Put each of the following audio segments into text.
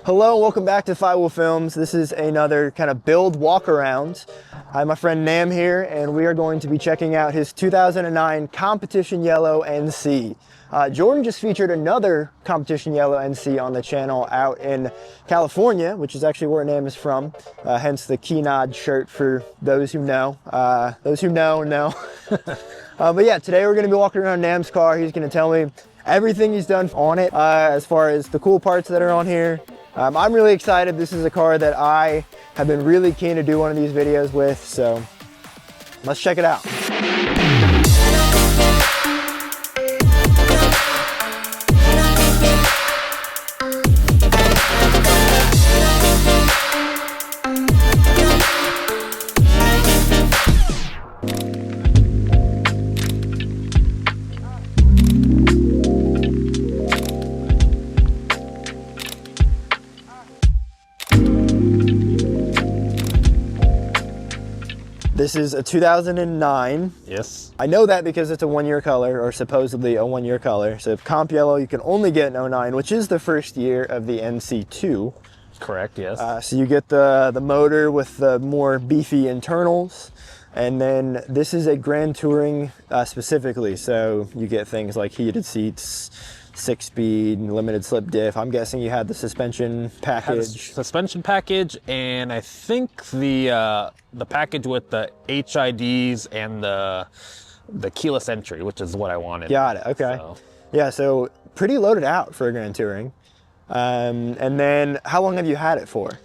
Hello, welcome back to Flywheel Films. This is another kind of build walk around. I have my friend Nam here, and we are going to be checking out his 2009 Competition Yellow NC. Jordan just featured another Competition Yellow NC on the channel out in California, which is actually where Nam is from, hence the key nod shirt for those who know. Those who know. But yeah, today we're going to be walking around Nam's car. He's going to tell me everything he's done on it as far as the cool parts that are on here. I'm really excited. This is a car that I have been really keen to do one of these videos with, so let's check it out. This is a 2009. Yes. I know that because it's a one-year color, or supposedly a one-year color. So if Comp Yellow, you can only get in 09, which is the first year of the NC2. Correct, yes. So you get the motor with the more beefy internals. And then this is a Grand Touring specifically. So you get things like heated seats, 6-speed, limited slip diff. I'm guessing you had the suspension package. Suspension package, and I think the package with the HIDs and the keyless entry, which is what I wanted. Got it. Okay. So. Yeah. So pretty loaded out for a Grand Touring. And then how long have you had it for?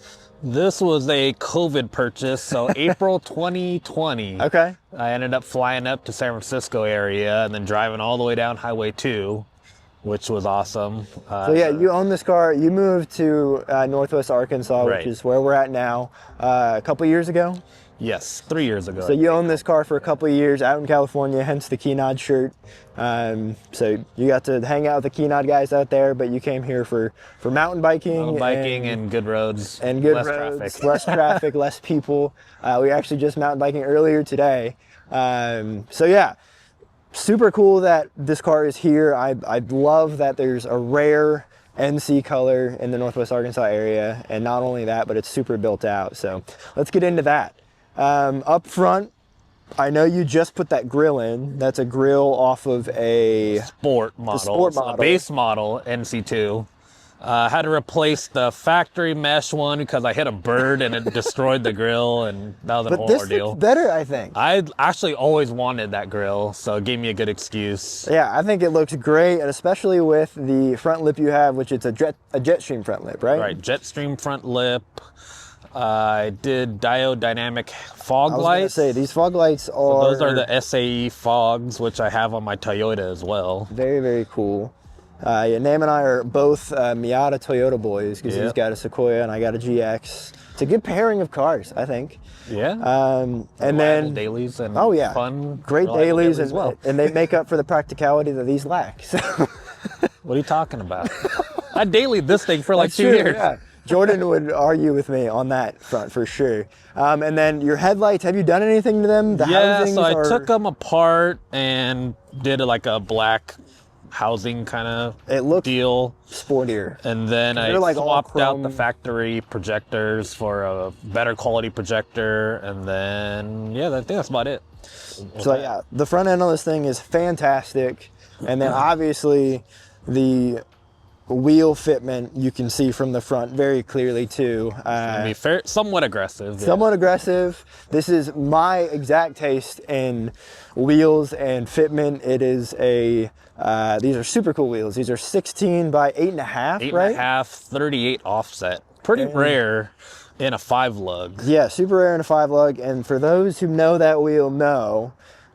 This was a COVID purchase, so April 2020. Okay. I ended up flying up to San Francisco area and then driving all the way down Highway 2. Which was awesome. So yeah, you own this car. You moved to Northwest Arkansas, right. Which is where we're at now, a couple years ago? Yes, 3 years ago. So you owned this car for a couple of years out in California, hence the key nod shirt. So you got to hang out with the key nod guys out there, but you came here for mountain biking. Mountain biking and good roads. And good less roads, traffic. less traffic, less people. We actually just mountain biking earlier today. So yeah. Super cool that this car is here. I love that there's a rare NC color in the Northwest Arkansas area, and not only that, but it's super built out. So let's get into that. Up front, I know you just put that grill in. That's a grill off of a sport model. A base model NC2. Had to replace the factory mesh one because I hit a bird and it destroyed the grill, and that was a whole ordeal. But this looks better, I think. I actually always wanted that grill, so it gave me a good excuse. Yeah, I think it looks great, and especially with the front lip you have, which is a Jetstream front lip, right? Right, Jetstream front lip. I did diode dynamic fog lights. I was going to say, these fog lights are... So those are the SAE fogs, which I have on my Toyota as well. Very, very cool. Yeah, Nam and I are both Miata Toyota boys because he's got a Sequoia and I got a GX. It's a good pairing of cars, I think. Yeah. And then dailies and fun, great dailies as well. And they make up for the practicality that these lack. So. What are you talking about? I dailied this thing for like That's 2 years. Yeah. Jordan would argue with me on that front for sure. And then your headlights, have you done anything to them? The housings so I took them apart and did like a black housing kind of deal. Sportier. And then I swapped out the factory projectors for a better quality projector. And then, I think that's about it. So yeah, the front end of this thing is fantastic. And then obviously the wheel fitment you can see from the front very clearly too. Be fair, somewhat aggressive. Yeah. Somewhat aggressive. This is my exact taste in wheels and fitment. It is these are super cool wheels. These are 16 by 8.5, right? 8.5, 38 offset. Pretty rare in a 5-lug. Yeah, super rare in a 5-lug. And for those who know that wheel, know.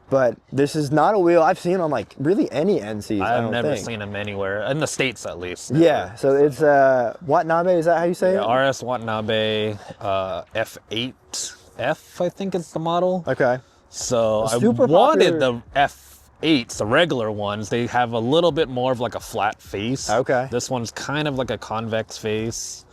But this is not a wheel I've seen on like really any NCs. I've never seen them anywhere, in the States at least. Yeah, so it's Watanabe, is that how you say it? RS Watanabe F8F, I think is the model. Okay. So I wanted the F8s, the regular ones. They have a little bit more of like a flat face. Okay. This one's kind of like a convex face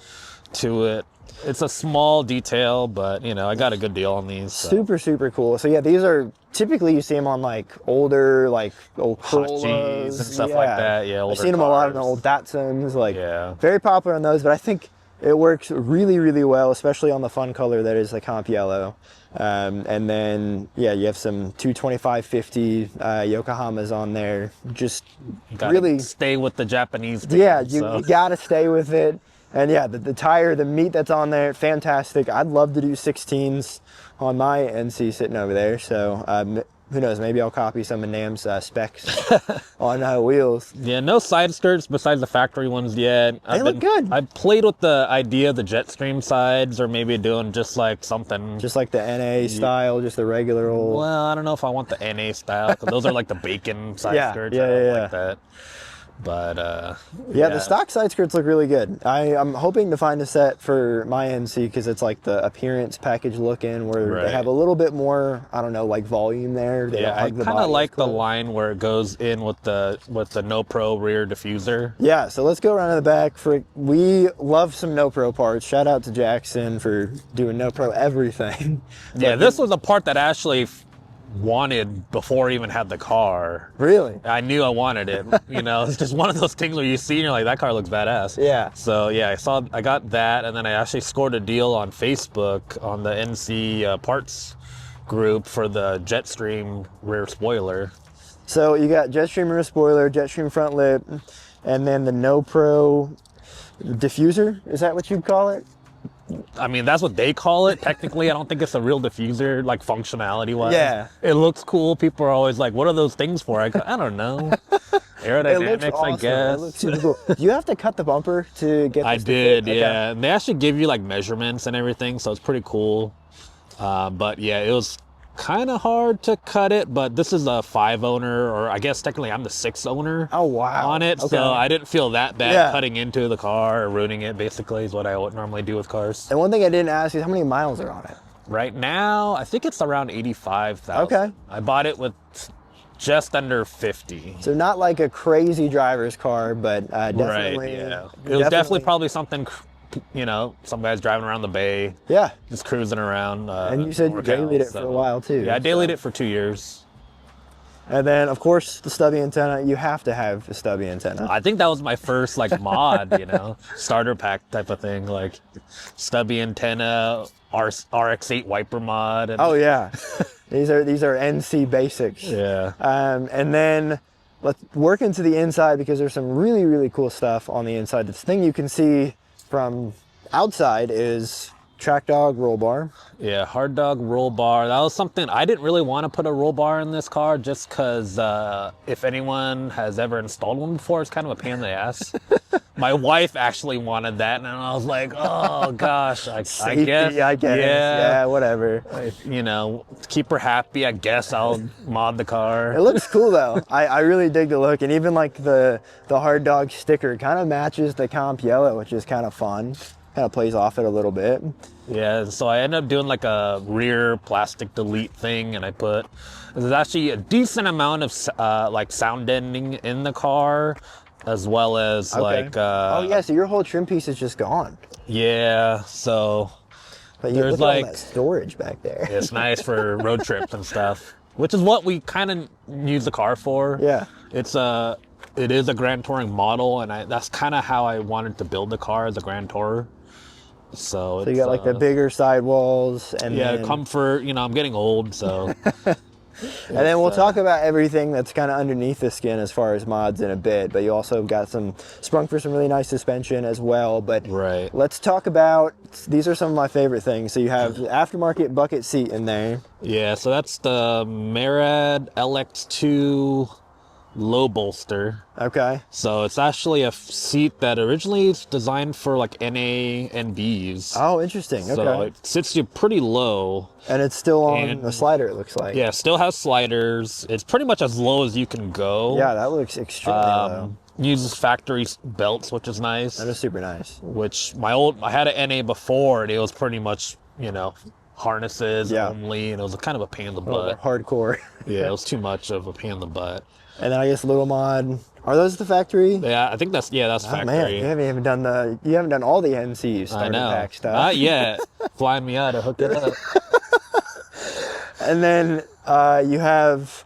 to it. It's a small detail, but you know, I got a good deal on these. So. Super, super cool. So yeah, these are typically you see them on like older, like old Corollas and stuff like that. Yeah, older I've seen them a lot on old Datsuns. Like, very popular on those. But I think It works really, really well, especially on the fun color that is the comp yellow. And then, yeah, you have some 225/50 Yokohamas on there. Just really stay with the Japanese theme, yeah, you gotta stay with it. And yeah, the tire, the meat that's on there, fantastic. I'd love to do 16s on my NC sitting over there. So who knows, maybe I'll copy some of Nam's specs on wheels. Yeah, no side skirts besides the factory ones yet. They look good. I've played with the idea of the Jetstream sides, or maybe doing just like something. Just like the NA style, just the regular old. Well, I don't know if I want the NA style, because those are like the bacon side skirts. Yeah, I don't like that. But yeah, the stock side skirts look really good. I'm hoping to find a set for my NC because it's like the appearance package looking where they have a little bit more, I don't know, like volume there. They I kind of like the line where it goes in with the No Pro rear diffuser. Yeah, so let's go around to the back. We love some No Pro parts. Shout out to Jackson for doing No Pro everything. Yeah, this was a part that actually wanted before I even had the car. Really? I knew I wanted it. You know, it's just one of those things where you see and you're like, that car looks badass. Yeah. So yeah, I got that, and then I actually scored a deal on Facebook on the NC parts group for the Jetstream rear spoiler. So you got Jetstream rear spoiler, Jetstream front lip, and then the No Pro diffuser. Is that what you'd call it? I mean, that's what they call it. Technically, I don't think it's a real diffuser, like functionality-wise. Yeah. It looks cool. People are always like, what are those things for? I don't know. Aerodynamics, awesome. I guess. It looks super cool. Do you have to cut the bumper to get this I to did, fit? yeah. Okay. And they actually give you like measurements and everything, so it's pretty cool. But yeah, it was kind of hard to cut it, but this is a 5 owner, or I guess technically I'm the 6 owner. Oh, wow. On it, Okay. so I didn't feel that bad cutting into the car or ruining it, basically, is what I would normally do with cars. And one thing I didn't ask is how many miles are on it? Right now, I think it's around 85,000. Okay. I bought it with just under 50. So not like a crazy driver's car, but definitely. Right, yeah. It was definitely probably something, you know, some guys driving around the bay. Yeah. Just cruising around. And you said you dailied it for a while too. Yeah, I dailied it for 2 years. And then, of course, the stubby antenna. You have to have a stubby antenna. I think that was my first like mod, you know, starter pack type of thing, like stubby antenna, RX-8 wiper mod. And, oh yeah, these are NC basics. Yeah. And then let's work into the inside because there's some really, really cool stuff on the inside. The thing you can see from outside is track dog roll bar. Yeah, hard dog roll bar. That was something I didn't really want to put a roll bar in this car just because if anyone has ever installed one before, it's kind of a pain in the ass. My wife actually wanted that, and I was like, oh gosh, I guess. Yeah, whatever. You know, to keep her happy, I guess I'll mod the car. It looks cool though. I really dig the look, and even like the hard dog sticker kind of matches the comp yellow, which is kind of fun. Kind of plays off it a little bit. Yeah, so I ended up doing like a rear plastic delete thing, and there's actually a decent amount of like sound deadening in the car, as well as like oh yeah, so your whole trim piece is just gone. Yeah, so but you there's look at like all that storage back there. It's nice for road trips and stuff, which is what we kind of use the car for. Yeah, it is a Grand Touring model, and that's kind of how I wanted to build the car, as a Grand Tourer. So you got like the bigger sidewalls and then, comfort. You know, I'm getting old, so. And then we'll talk about everything that's kind of underneath the skin as far as mods in a bit, but you also got some sprung for some really nice suspension as well. But let's talk about, these are some of my favorite things. So you have the aftermarket bucket seat in there. Yeah, so that's the Marad LX2 low bolster. Okay. So it's actually a seat that originally is designed for like NA and Bs. Oh, interesting. Okay. So it sits you pretty low. And it's still on the slider, it looks like. Yeah, still has sliders. It's pretty much as low as you can go. Yeah, that looks extremely low. Uses factory belts, which is nice. That is super nice. Which I had an NA before, and it was pretty much, you know, harnesses only, and it was kind of a pain in the butt. Hardcore. Yeah, it was too much of a pain in the butt. And then I guess little mod. Are those the factory? Yeah, I think that's factory. Oh man, you haven't done all the NC starter pack stuff. Not yet. Fly Miata, hook it up. And then you have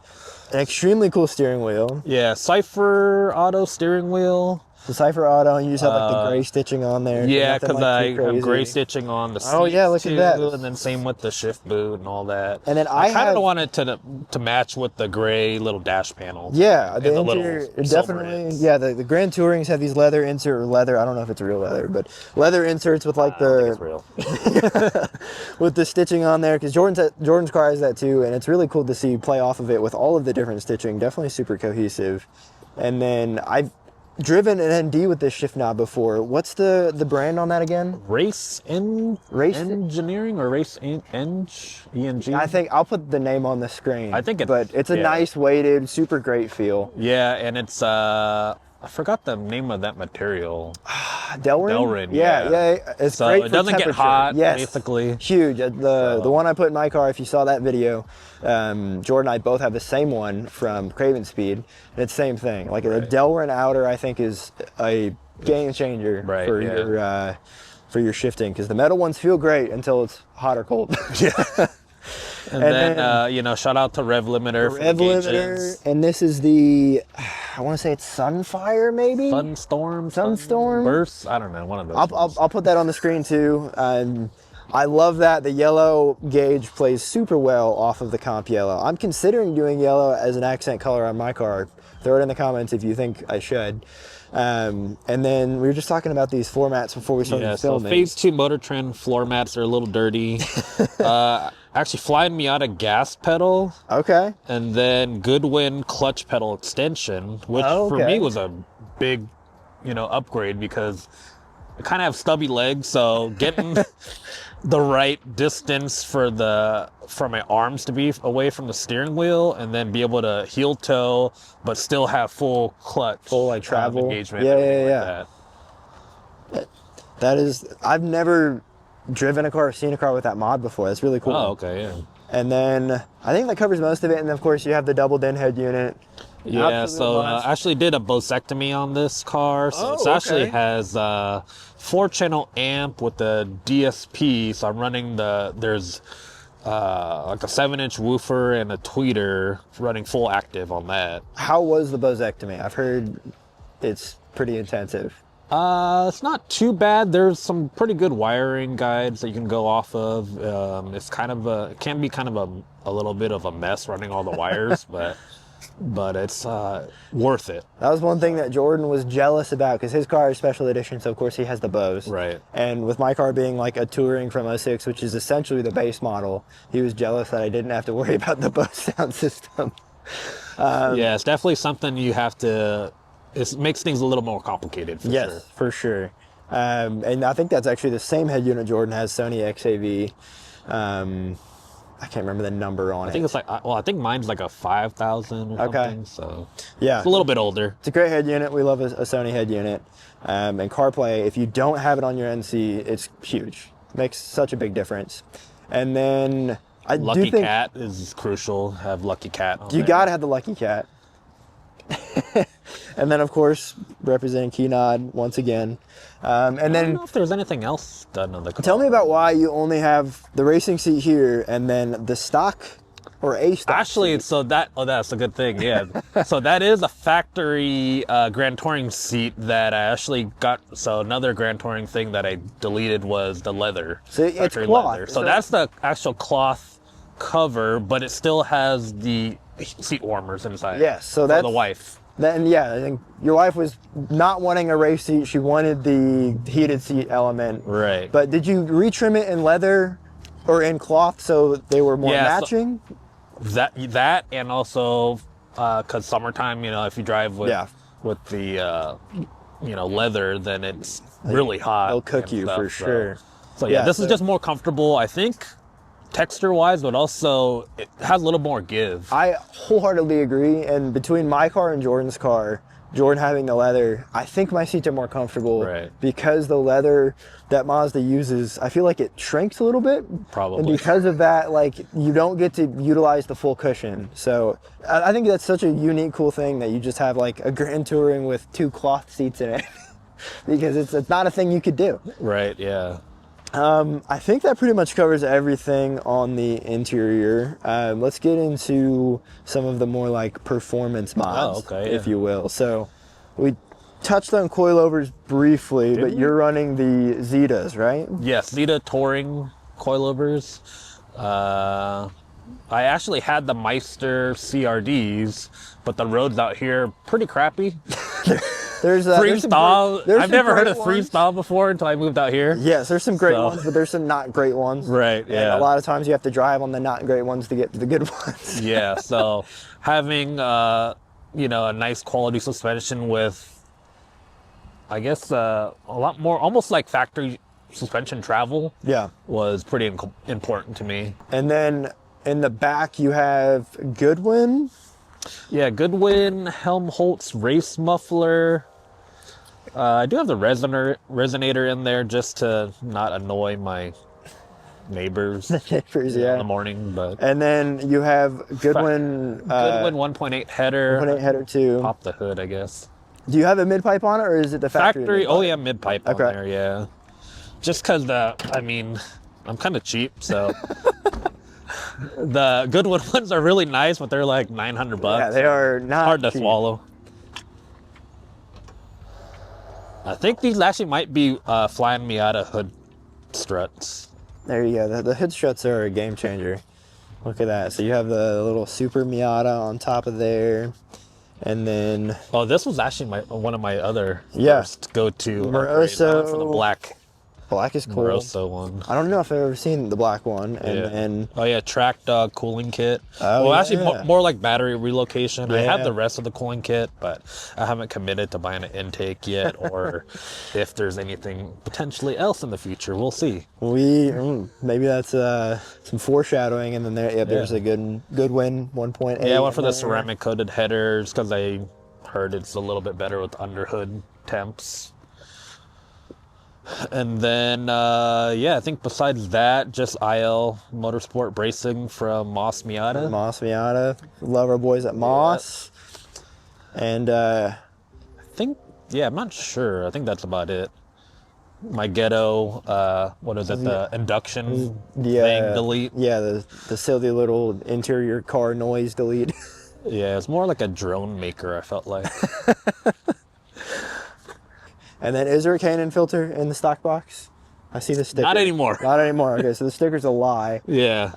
an extremely cool steering wheel. Yeah, Cypher auto steering wheel. The Cypher Auto, and you just have like the gray stitching on there. Yeah, nothing, because like, too I have crazy. gray stitching on the seats Oh yeah, look too, at that. and then same with the shift boot and all that. And then I kind have, of wanted to match with the gray little dash panels. yeah, the and interior little silver definitely. ends. Yeah, the Grand Tourings have these leather insert or leather. I don't know if it's real leather, but leather inserts with like I don't think it's real. with the stitching on there, because Jordan's car has that too, and it's really cool to see you play off of it with all of the different stitching. Definitely super cohesive. And then I've driven an ND with this shift knob before. What's the brand on that again? Race Engineering or Race ENG? I think I'll put the name on the screen. I think but it's a nice weighted, super great feel. Yeah, and it's I forgot the name of that material. Delrin? Yeah. It's so great it for doesn't get temperature. hot, Yes. basically. Huge. The one I put in my car, if you saw that video, Jordan and I both have the same one from Craven Speed, and it's the same thing. Like a Delrin outer, I think, is a game changer for your shifting, because the metal ones feel great until it's hot or cold. Yeah. And then, you know, shout out to Rev Limiter for Rev the Limiter, gauges. and this is the, I want to say it's Sunfire, maybe? Sunstorm? Burst? I don't know, one of those. I'll put that on the screen too. I love that the yellow gauge plays super well off of the comp yellow. I'm considering doing yellow as an accent color on my car. Throw it in the comments if you think I should. And then we were just talking about these floor mats before we started filming. So Phase 2 Motor Trend floor mats are a little dirty. Actually, Flying Miata gas pedal. Okay. And then Goodwin clutch pedal extension, which for me was a big, you know, upgrade, because I kind of have stubby legs, so getting the right distance for my arms to be away from the steering wheel, and then be able to heel toe but still have full clutch, full like travel engagement. Yeah. That is, I've never driven a car or seen a car with that mod before. That's really cool. Oh, okay, yeah. And then I think that covers most of it, and of course you have the double din head unit. Yeah, so I actually did a Bosectomy on this car. So it actually has 4-channel amp with the DSP. So I'm running there's like a 7-inch woofer and a tweeter running full active on that. How was the Bosectomy? I've heard it's pretty intensive. It's not too bad. There's some pretty good wiring guides that you can go off of. It's kind of it can be kind of a little bit of a mess running all the wires, but it's worth it. That was one thing that Jordan was jealous about, because his car is special edition, so of course he has the Bose. Right. And with my car being like a Touring from 06, which is essentially the base model, he was jealous that I didn't have to worry about the Bose sound system. Yeah, it's definitely something you have to. It makes things a little more complicated, for sure. For sure. And I think that's actually the same head unit Jordan has, Sony XAV. I can't remember the number on it. I think it's like, well, I think mine's like a 5,000 or something, so yeah, it's a little bit older. It's a great head unit. We love a Sony head unit. And CarPlay, if you don't have it on your NC, it's huge. Makes such a big difference. And then I Lucky do think Cat is crucial. Have Lucky Cat on you there. gotta have the Lucky Cat. And then, of course, representing Keynod once again. And I then, don't know if there's anything else done on the car. tell me about why you only have the racing seat here and then the stock or a stock Actually, seat. so that's a good thing, yeah. So that is a factory Grand Touring seat that I actually got. So another Grand Touring thing that I deleted was the leather. So it's factory cloth. leather. So that's the actual cloth cover, but it still has the seat warmers inside. Yes, so for that's the wife. Then yeah, I think your wife was not wanting a race seat. She wanted the heated seat element. Right. But did you retrim it in leather or in cloth so they were more matching? That and also because summertime, you know, if you drive with the you know, leather, then it's really hot. They'll cook you for sure. So yeah, this is just more comfortable, I think, texture wise, but also it has a little more give. I wholeheartedly agree. And between my car and Jordan's car, Jordan having the leather, I think my seats are more comfortable because the leather that Mazda uses, I feel like it shrinks a little bit. Probably. And because of that, like, you don't get to utilize the full cushion. So I think that's such a unique, cool thing that you just have like a Grand Touring with 2 cloth seats in it because it's not a thing you could do. Right, yeah. I think that pretty much covers everything on the interior. Let's get into some of the more like performance mods, if you will. So touched on coilovers briefly, but you're running the Zetas, right? Yes, Zeta touring coilovers. I actually had the Meister CRDs, but the roads out here are pretty crappy. There's freestyle. I've never heard of ones. freestyle before until I moved out here. Yes, there's some great ones, but there's some not great ones. Right, yeah. And a lot of times you have to drive on the not great ones to get to the good ones. Yeah, so having, you know, a nice quality suspension with, I guess, a lot more, almost like factory suspension travel. Yeah. Was pretty important to me. And then in the back you have Goodwin. Yeah, Goodwin, Helmholtz race muffler. I do have the resonator in there just to not annoy my neighbors. Neighbors, yeah. In the morning, but. And then you have Goodwin. Goodwin 1.8 header. 1.8 header too. Pop the hood, I guess. Do you have a mid pipe on it, or is it the factory? Factory. Oh yeah, mid pipe on there. Yeah. Just because I mean, I'm kind of cheap, so. The Goodwin ones are really nice, but they're like $900. Yeah, they are not hard to cheap. swallow. I think these actually might be Flying Miata hood struts. There you go. The hood struts are a game changer. Look at that. So you have the little Super Miata on top of there, and then. Oh, this was actually one of my other Yeah. first go-to Moroso. for the black. Black is cool. Moroso one. I don't know if I've ever seen the black one. And Yeah. then Oh yeah, track dog cooling kit. Oh, well, yeah. actually more like battery relocation. I have Yeah. the rest of the cooling kit, but I haven't committed to buying an intake yet, or if there's anything potentially else in the future. We'll see. maybe that's some foreshadowing, and then there's a Goodwin 1.8. Yeah, I went for the in there. ceramic coated headers because I heard it's a little bit better with underhood temps. And then, yeah, I think besides that, just IL Motorsport bracing from Moss Miata. Moss Miata. Love our boys at Moss. And I think, yeah, I'm not sure. I think that's about it. My ghetto, what is it, the induction thing delete? Yeah, the silly little interior car noise delete. Yeah, it's more like a drone maker, I felt like. And then is there a Canon filter in the stock box? I see the sticker. Not anymore. Not anymore. Okay, so the sticker's a lie. Yeah.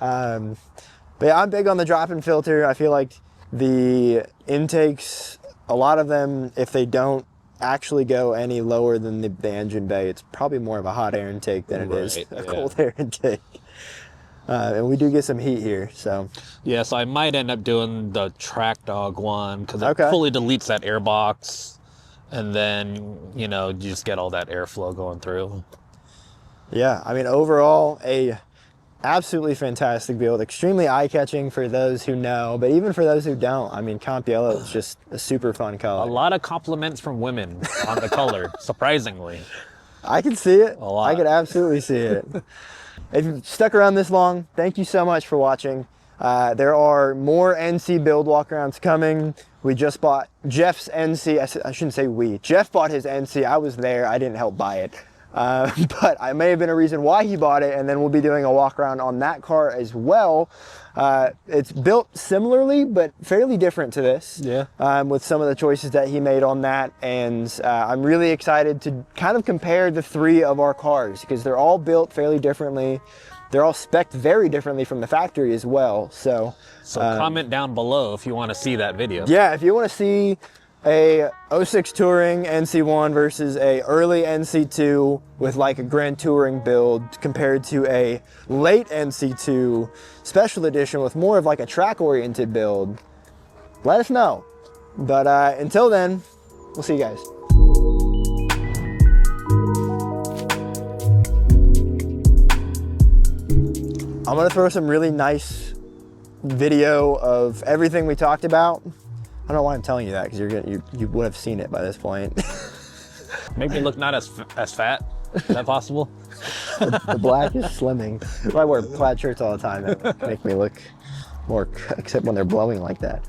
But yeah, I'm big on the drop-in filter. I feel like the intakes, a lot of them, if they don't actually go any lower than the engine bay, it's probably more of a hot air intake than it is a cold air intake. And we do get some heat here, so. Yeah, so I might end up doing the track dog one because it Okay. fully deletes that air box. And then, you know, you just get all that airflow going through. Yeah, I mean, overall, a absolutely fantastic build, extremely eye-catching for those who know, but even for those who don't, I mean, Comp Yellow is just a super fun color. A lot of compliments from women on the color, surprisingly. I can see it. A lot. I could absolutely see it. If you've stuck around this long, thank you so much for watching. There are more NC build walkarounds coming. We just bought Jeff's NC. I shouldn't say we. Jeff bought his NC. I was there. I didn't help buy it. But I may have been a reason why he bought it, and then we'll be doing a walk around on that car as well. It's built similarly, but fairly different to this. Yeah. With some of the choices that he made on that, and I'm really excited to kind of compare the three of our cars because they're all built fairly differently. They're all spec'd very differently from the factory as well. So comment down below if you want to see that video. yeah, if you want to see a 06 Touring NC1 versus a early NC2 with like a Grand Touring build compared to a late NC2 Special Edition with more of like a track-oriented build, let us know. But until then, we'll see you guys. I'm gonna throw some really nice video of everything we talked about. I don't know why I'm telling you that because you would have seen it by this point. Make me look not as fat. Is that possible? The black is slimming. I wear plaid shirts all the time that make me look more, except when they're blowing like that.